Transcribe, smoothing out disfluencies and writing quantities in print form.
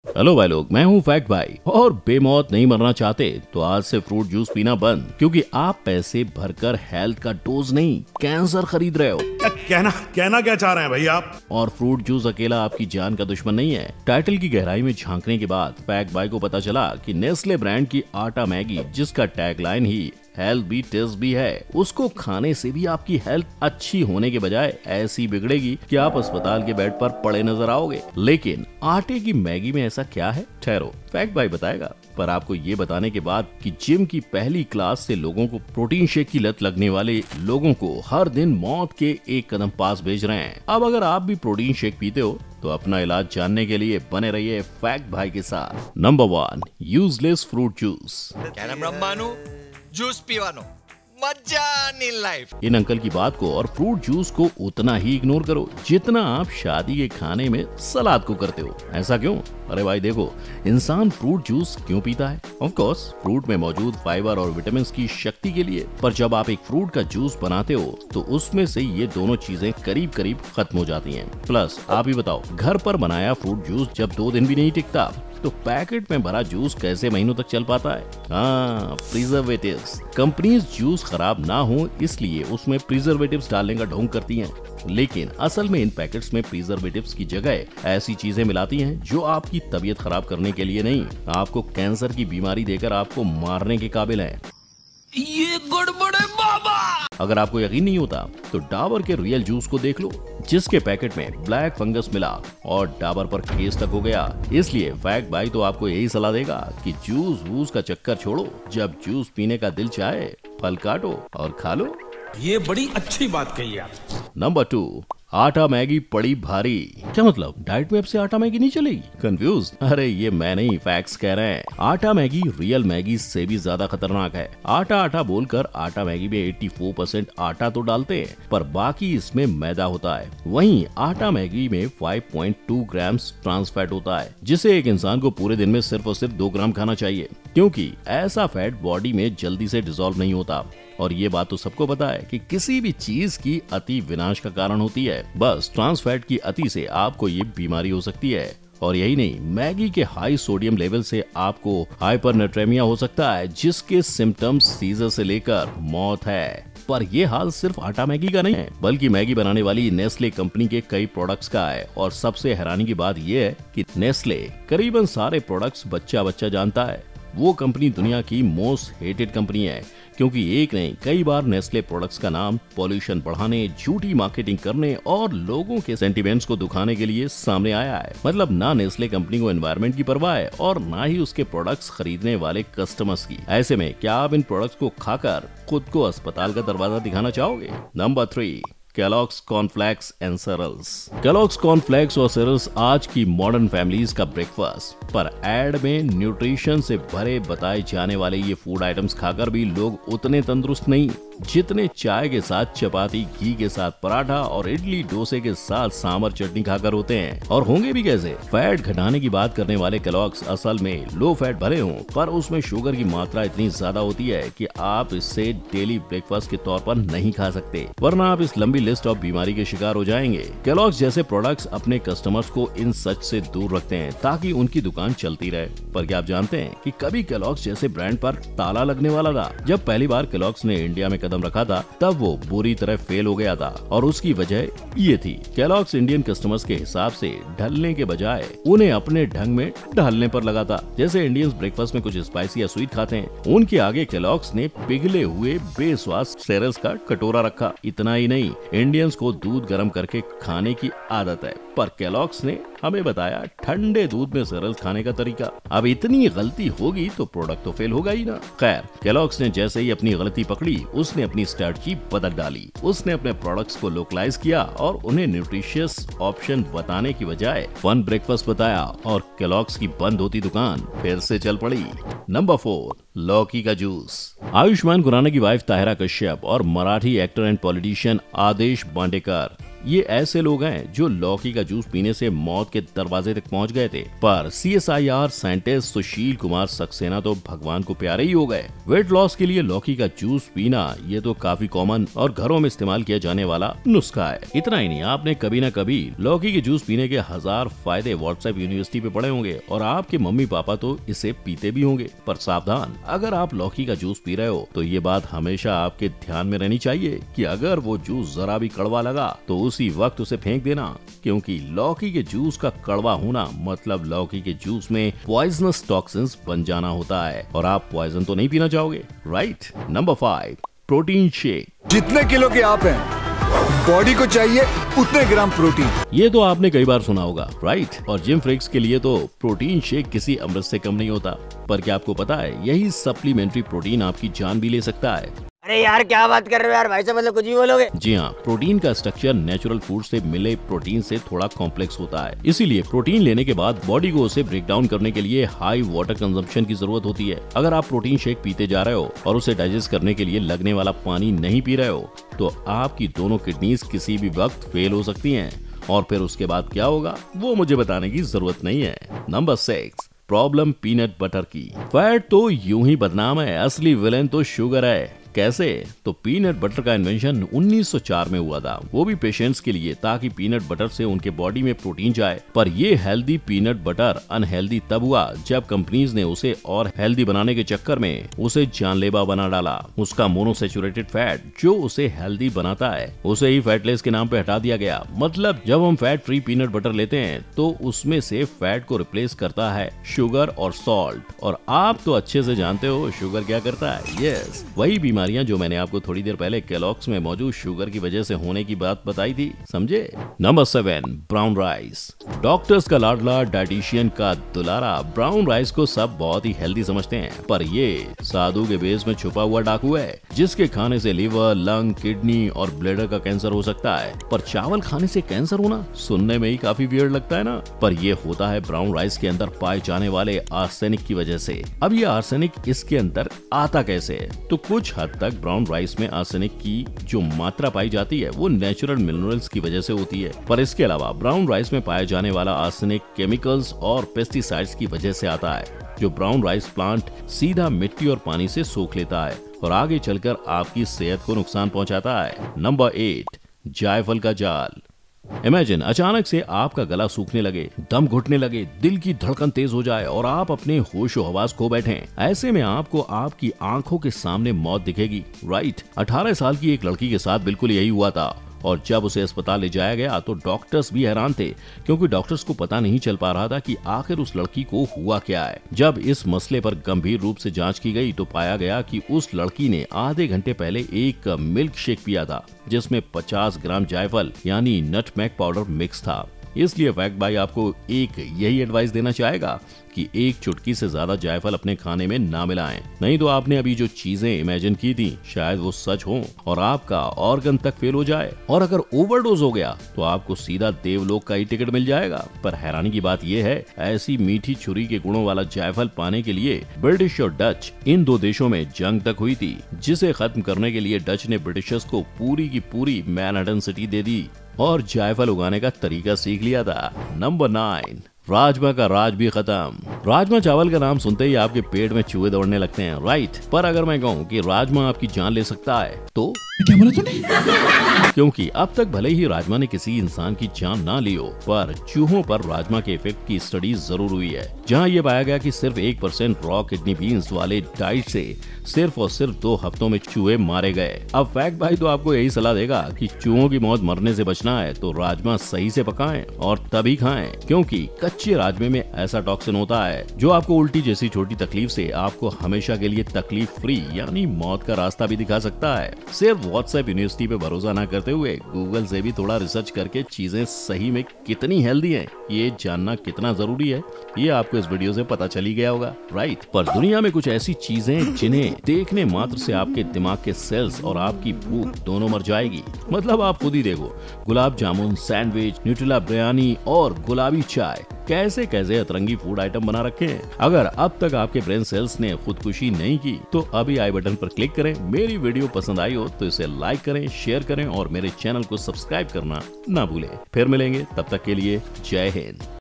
Hello भाई लोग, मैं हूँ फैक्ट भाई। और बेमौत नहीं मरना चाहते तो आज से फ्रूट जूस पीना बंद, क्योंकि आप पैसे भरकर हेल्थ का डोज नहीं कैंसर खरीद रहे हो। कहना कहना क्या चाह रहे हैं भाई आप? और फ्रूट जूस अकेला आपकी जान का दुश्मन नहीं है। टाइटल की गहराई में झांकने के बाद फैक्ट भाई को पता चला कि नेस्ले ब्रांड की आटा मैगी, जिसका टैगलाइन ही हेल्थ भी टेस्ट भी है, उसको खाने से भी आपकी हेल्थ अच्छी होने के बजाय ऐसी बिगड़ेगी कि आप अस्पताल के बेड पर पड़े नजर आओगे। लेकिन आटे की मैगी में ऐसा क्या है? ठहरो, फैक्ट भाई बताएगा। पर आपको ये बताने के बाद कि जिम की पहली क्लास से लोगों को प्रोटीन शेक की लत लगने वाले लोगों को हर दिन मौत के एक कदम पास भेज रहे हैं। अब अगर आप भी प्रोटीन शेक पीते हो तो अपना इलाज जानने के लिए बने रहिए फैक्ट भाई के साथ। Number 1, useless fruit juice. Juice पीवानो मजा लाइफ। इन अंकल की बात को और फ्रूट जूस को उतना ही इग्नोर करो जितना आप शादी के खाने में सलाद को करते हो। ऐसा क्यों? अरे भाई देखो, इंसान फ्रूट जूस क्यों पीता है? ऑफ कोर्स फ्रूट में मौजूद फाइबर और विटामिन की शक्ति के लिए। पर जब आप एक फ्रूट का जूस बनाते हो तो उसमें से ये दोनों चीजें करीब करीब खत्म हो जाती हैं। प्लस आप ही बताओ, घर पर बनाया फ्रूट जूस जब 2 दिन भी नहीं टिकता तो पैकेट में भरा जूस कैसे महीनों तक चल पाता है? हाँ, प्रिजर्वेटिव्स। कंपनीज जूस खराब ना हो इसलिए उसमें प्रिजर्वेटिव्स डालने का ढोंग करती हैं, लेकिन असल में इन पैकेट्स में प्रिजर्वेटिव्स की जगह ऐसी चीजें मिलाती हैं जो आपकी तबीयत खराब करने के लिए नहीं, आपको कैंसर की बीमारी देकर आपको मारने के काबिल है। ये गड़बड़ है बाबा। अगर आपको यकीन नहीं होता तो डाबर के रियल जूस को देख लो, जिसके पैकेट में ब्लैक फंगस मिला और डाबर पर केस तक हो गया। इसलिए फैक्ट भाई तो आपको यही सलाह देगा कि जूस वूस का चक्कर छोड़ो, जब जूस पीने का दिल चाहे फल काटो और खा लो। ये बड़ी अच्छी बात कही आप। नंबर 2, आटा मैगी पड़ी भारी। क्या मतलब, डाइट में अब से आटा मैगी नहीं चलेगी? कंफ्यूज? अरे ये मैं नहीं, फैक्ट्स कह रहे हैं। आटा मैगी रियल मैगी से भी ज्यादा खतरनाक है। आटा आटा बोलकर आटा मैगी में 84% आटा तो डालते हैं, पर बाकी इसमें मैदा होता है। वहीं आटा मैगी में 5.2 ग्राम ट्रांस फैट होता है, जिसे एक इंसान को पूरे दिन में सिर्फ और सिर्फ 2 ग्राम खाना चाहिए, क्योंकि ऐसा फैट बॉडी में जल्दी से डिसॉल्व नहीं होता। और ये बात तो सबको पता है कि किसी भी चीज की अति विनाश का कारण होती है। बस ट्रांस फैट की अति से आपको ये बीमारी हो सकती है। और यही नहीं, मैगी के हाई सोडियम लेवल से आपको हाइपरनेट्रेमिया हो सकता है, जिसके सिम्टम्स सीजर से लेकर मौत है। पर ये हाल सिर्फ आटा मैगी का नहीं है, बल्कि मैगी बनाने वाली नेस्ले कंपनी के कई प्रोडक्ट्स का है। और सबसे हैरानी की बात ये है कि नेस्ले करीबन सारे प्रोडक्ट्स बच्चा बच्चा जानता है। वो कंपनी दुनिया की मोस्ट हेटेड कंपनी है, क्योंकि एक नहीं कई बार नेस्ले प्रोडक्ट्स का नाम पॉल्यूशन बढ़ाने, झूठी मार्केटिंग करने और लोगों के सेंटिमेंट्स को दुखाने के लिए सामने आया है। मतलब ना नेस्ले कंपनी को एनवायरनमेंट की परवाह है और ना ही उसके प्रोडक्ट्स खरीदने वाले कस्टमर्स की। ऐसे में क्या आप इन प्रोडक्ट्स को खाकर खुद को अस्पताल का दरवाजा दिखाना चाहोगे? Number 3, Kellogg's cornflakes and cereals. Kellogg's cornflakes और सेरेल्स आज की मॉडर्न फैमिलीज का ब्रेकफास्ट। पर एड में न्यूट्रिशन से भरे बताए जाने वाले ये फूड आइटम्स खाकर भी लोग उतने तंदुरुस्त नहीं जितने चाय के साथ चपाती, घी के साथ पराठा और इडली डोसे के साथ सांभर चटनी खाकर होते हैं। और होंगे भी कैसे? फैट घटाने की बात करने वाले केलॉग्स असल में लो फैट भरे हों, पर उसमें शुगर की मात्रा इतनी ज्यादा होती है कि आप इससे डेली ब्रेकफास्ट के तौर पर नहीं खा सकते, वरना आप इस लंबी लिस्ट ऑफ बीमारी के शिकार हो जाएंगे। केलॉग्स जैसे प्रोडक्ट्स अपने कस्टमर्स को इन सच से दूर रखते हैं ताकि उनकी दुकान चलती रहे। पर क्या आप जानते हैं कि कभी केलॉग्स जैसे ब्रांड पर ताला लगने वाला था? जब पहली बार केलॉग्स ने इंडिया में कदम रखा था तब वो बुरी तरह फेल हो गया था, और उसकी वजह ये थी, केलॉग्स इंडियन कस्टमर्स के हिसाब से ढलने के बजाय उन्हें अपने ढंग में ढालने पर लगा था। जैसे इंडियंस ब्रेकफास्ट में कुछ स्पाइसी या स्वीट खाते हैं, उनके आगे केलॉग्स ने पिघले हुए बेस्वाद सेरेल्स का कटोरा रखा। इतना ही नहीं, इंडियंस को दूध गर्म करके खाने की आदत है, पर केलॉग्स ने हमें बताया ठंडे दूध में सेरेल्स खाने का तरीका। अब इतनी गलती होगी तो प्रोडक्ट तो फेल होगा ही ना। खैर, केलॉग्स ने जैसे ही अपनी गलती पकड़ी, उसने अपनी स्ट्रेटजी बदल डाली। उसने अपने प्रोडक्ट्स को लोकलाइज किया और उन्हें न्यूट्रिशियस ऑप्शन बताने की बजाय फन ब्रेकफास्ट बताया, और केलॉग्स की बंद होती दुकान फिर से चल पड़ी। नंबर 4, लौकी का जूस। आयुष्मान खुराना की वाइफ ताहिरा कश्यप और मराठी एक्टर एंड पॉलिटिशियन आदेश बांडेकर ये ऐसे लोग हैं जो लौकी का जूस पीने से मौत के दरवाजे तक पहुंच गए थे, पर CSIR साइंटिस्ट सुशील कुमार सक्सेना तो भगवान को प्यारे ही हो गए। वेट लॉस के लिए लौकी का जूस पीना ये तो काफी कॉमन और घरों में इस्तेमाल किया जाने वाला नुस्खा है। इतना ही नहीं, आपने कभी न कभी लौकी के जूस पीने के 1000 फायदे व्हाट्सएप यूनिवर्सिटी पे पढ़े होंगे और आपके मम्मी पापा तो इसे पीते भी होंगे। पर सावधान, अगर आप लौकी का जूस पी रहे हो तो ये बात हमेशा आपके ध्यान में रहनी चाहिए कि अगर वो जूस जरा भी कड़वा लगा तो उसी वक्त उसे फेंक देना, क्योंकि लौकी के जूस का कड़वा होना मतलब लौकी के जूस में पॉइजनस टॉक्सिन्स बन जाना होता है और आप पॉइजन तो नहीं पीना चाहोगे, राइट। Number 5, protein shake. जितने किलो के आप हैं, बॉडी को चाहिए उतने ग्राम प्रोटीन। ये तो आपने कई बार सुना होगा, राइट। और जिम फ्रीक्स के लिए तो प्रोटीन शेक किसी अमृत से कम नहीं होता। पर क्या आपको पता है, यही सप्लीमेंट्री प्रोटीन आपकी जान भी ले सकता है। अरे यार क्या बात कर रहे हो यार, भाई साहब मतलब कुछ भी बोलोगे। जी हाँ, प्रोटीन का स्ट्रक्चर नेचुरल फूड से मिले प्रोटीन से थोड़ा कॉम्प्लेक्स होता है, इसीलिए प्रोटीन लेने के बाद बॉडी को उसे ब्रेक डाउन करने के लिए हाई वाटर कंजम्पशन की जरूरत होती है। अगर आप प्रोटीन शेक पीते जा रहे हो और उसे डाइजेस्ट करने के लिए लगने वाला पानी नहीं पी रहे हो तो आपकी दोनों किडनीज किसी भी वक्त फेल हो सकती हैं और फिर उसके बाद क्या होगा वो मुझे बताने की जरूरत नहीं है। नंबर 6, प्रॉब्लम पीनट बटर की। फैट तो यूं ही बदनाम है, असली विलेन तो शुगर है। कैसे? तो पीनट बटर का इन्वेंशन 1904 में हुआ था, वो भी पेशेंट्स के लिए, ताकि पीनट बटर से उनके बॉडी में प्रोटीन जाए। पर ये हेल्दी पीनट बटर अनहेल्दी तब हुआ जब कंपनीज ने उसे और हेल्दी बनाने के चक्कर में उसे जानलेवा बना डाला। उसका मोनोसैचुरेटेड फैट जो उसे हेल्दी बनाता है उसे ही फैटलेस के नाम पे हटा दिया गया। मतलब जब हम फैट फ्री पीनट बटर लेते हैं तो उसमें से फैट को रिप्लेस करता है शुगर और सॉल्ट। और आप तो अच्छे से जानते हो शुगर क्या करता है। यस, वही बीमारियां जो मैंने आपको थोड़ी देर पहले केलॉग्स में मौजूद शुगर की वजह से होने की बात बताई थी, समझे। Number 7, brown rice. डॉक्टर्स का लाडला, डाइटिशियन का दुलारा ब्राउन राइस को सब बहुत ही हेल्दी समझते हैं, पर ये साधु के बेस में छुपा हुआ डाकू है जिसके खाने से लिवर, लंग, किडनी और ब्लैडर का कैंसर हो सकता है। पर चावल खाने से कैंसर होना सुनने में ही काफी वियर्ड लगता है ना, पर ये होता है ब्राउन राइस के अंदर पाए जाने वाले आर्सेनिक की वजह से। अब ये आर्सेनिक इसके अंदर आता कैसे है? तो कुछ हद तक ब्राउन राइस में आर्सेनिक की जो मात्रा पाई जाती है वो नेचुरल मिनरल्स की वजह से होती है, पर इसके अलावा ब्राउन राइस में पाए जाने वाला आर्सेनिक केमिकल्स और पेस्टिसाइड्स की वजह से आता है, जो ब्राउन राइस प्लांट सीधा मिट्टी और पानी से सोख लेता है और आगे चलकर आपकी सेहत को नुकसान पहुंचाता है। नंबर 8, जायफल का जाल। इमेजिन अचानक से आपका गला सूखने लगे, दम घुटने लगे, दिल की धड़कन तेज हो जाए और आप अपने होश और हवास खो बैठें। ऐसे में आपको आपकी आंखों के सामने मौत दिखेगी, राइट। 18 साल की एक लड़की के साथ बिल्कुल यही हुआ था और जब उसे अस्पताल ले जाया गया तो डॉक्टर्स भी हैरान थे, क्योंकि डॉक्टर्स को पता नहीं चल पा रहा था कि आखिर उस लड़की को हुआ क्या है। जब इस मसले पर गंभीर रूप से जांच की गई तो पाया गया कि उस लड़की ने आधे घंटे पहले एक मिल्क शेक पिया था जिसमें 50 ग्राम जायफल यानी नटमेग पाउडर मिक्स था। इसलिए फैक्ट भाई आपको एक यही एडवाइस देना चाहेगा कि एक चुटकी से ज्यादा जायफल अपने खाने में ना मिलाएं, नहीं तो आपने अभी जो चीजें इमेजिन की थी शायद वो सच हो और आपका ऑर्गन तक फेल हो जाए, और अगर ओवरडोज हो गया तो आपको सीधा देवलोक का ही टिकट मिल जाएगा। पर हैरानी की बात यह है, ऐसी मीठी छुरी के गुणों वाला जायफल पाने के लिए ब्रिटिश और डच इन दो देशों में जंग तक हुई थी, जिसे खत्म करने के लिए डच ने ब्रिटिशर्स को पूरी की पूरी मैनहट्टन सिटी दे दी और जायफल उगाने का तरीका सीख लिया था। नंबर 9, राजमा का राज भी खत्म। राजमा चावल का नाम सुनते ही आपके पेट में चूहे दौड़ने लगते हैं, राइट। पर अगर मैं कहूँ कि राजमा आपकी जान ले सकता है तो क्या बोला तूने? क्योंकि अब तक भले ही राजमा ने किसी इंसान की जान ना ली हो, पर चूहों पर राजमा के इफेक्ट की स्टडी जरूर हुई है, जहां ये पाया गया कि सिर्फ 1% रॉ किडनी बीन्स वाले डाइट से सिर्फ और सिर्फ 2 हफ्तों में चूहे मारे गए। अब फैक्ट भाई तो आपको यही सलाह देगा कि चूहों की मौत मरने से बचना है तो राजमा सही से पकाएं और तभी खाएं, क्योंकि कच्चे राजमे में ऐसा टॉक्सिन होता है जो आपको उल्टी जैसी छोटी तकलीफ से आपको हमेशा के लिए तकलीफ फ्री यानी मौत का रास्ता भी दिखा सकता है। सिर्फ व्हाट्सएप यूनिवर्सिटी पे भरोसा न करते हुए गूगल से भी थोड़ा रिसर्च करके चीजें सही में कितनी हेल्दी हैं ये जानना कितना जरूरी है ये आपको इस वीडियो से पता चली गया होगा, राइट। पर दुनिया में कुछ ऐसी चीजें जिन्हें देखने मात्र से आपके दिमाग के सेल्स और आपकी भूख दोनों मर जाएगी। मतलब आप खुद ही देखो, गुलाब जामुन, सैंडविच, न्यूट्रेला बिरयानी और गुलाबी चाय, कैसे कैसे अतरंगी फूड आइटम बना रखे हैं। अगर अब तक आपके ब्रेन सेल्स ने खुदकुशी नहीं की तो अभी आई बटन पर क्लिक करें। मेरी वीडियो पसंद आई हो तो इसे लाइक करें, शेयर करें और मेरे चैनल को सब्सक्राइब करना ना भूलें। फिर मिलेंगे, तब तक के लिए जय हिंद।